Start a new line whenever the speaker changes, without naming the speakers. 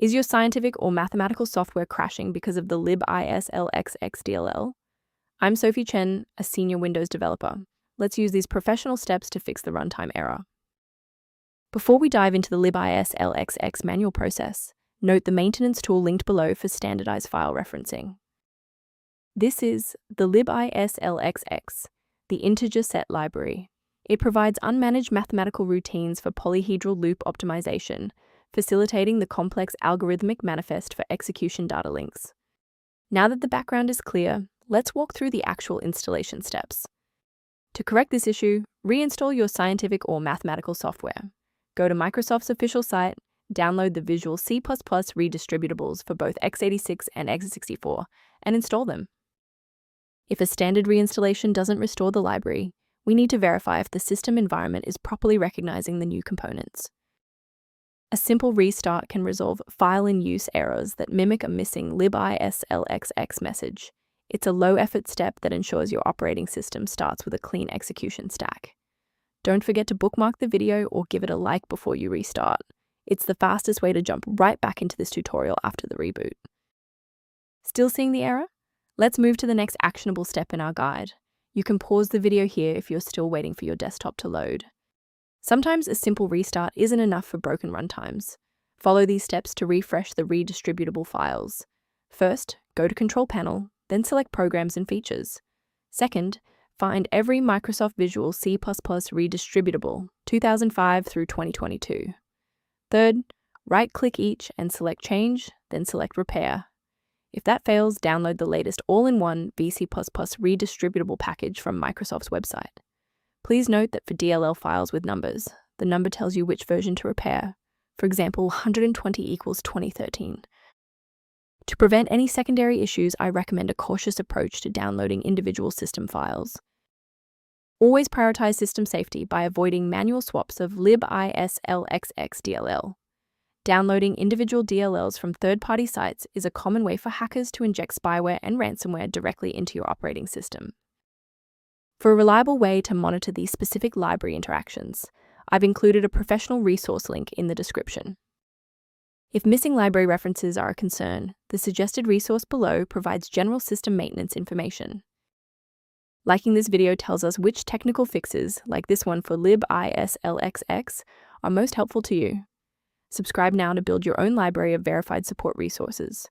Is your scientific or mathematical software crashing because of the Libislxx.dll? I'm Sophie Chen, a senior Windows developer. Let's use these professional steps to fix the runtime error. Before we dive into the Libislxx manual process, note the maintenance tool linked below for standardized file referencing. This is the Libislxx, the integer set library. It provides unmanaged mathematical routines for polyhedral loop optimization, facilitating the complex algorithmic manifest for execution data links. Now that the background is clear, let's walk through the actual installation steps. To correct this issue, reinstall your scientific or mathematical software. Go to Microsoft's official site, download the Visual C++ redistributables for both x86 and x64, and install them. If a standard reinstallation doesn't restore the library, we need to verify if the system environment is properly recognizing the new components. A simple restart can resolve file-in-use errors that mimic a missing Libislxx message. It's a low-effort step that ensures your operating system starts with a clean execution stack. Don't forget to bookmark the video or give it a like before you restart. It's the fastest way to jump right back into this tutorial after the reboot. Still seeing the error? Let's move to the next actionable step in our guide. You can pause the video here if you're still waiting for your desktop to load. Sometimes a simple restart isn't enough for broken runtimes. Follow these steps to refresh the redistributable files. First, go to Control Panel, then select Programs and Features. Second, find every Microsoft Visual C++ redistributable 2005 through 2022. Third, right-click each and select Change, then select Repair. If that fails, download the latest all-in-one VC++ redistributable package from Microsoft's website. Please note that for DLL files with numbers, the number tells you which version to repair. For example, 120 equals 2013. To prevent any secondary issues, I recommend a cautious approach to downloading individual system files. Always prioritize system safety by avoiding manual swaps of Libislxx.dll. Downloading individual DLLs from third-party sites is a common way for hackers to inject spyware and ransomware directly into your operating system. For a reliable way to monitor these specific library interactions, I've included a professional resource link in the description. If missing library references are a concern, the suggested resource below provides general system maintenance information. Liking this video tells us which technical fixes, like this one for Libislxx, are most helpful to you. Subscribe now to build your own library of verified support resources.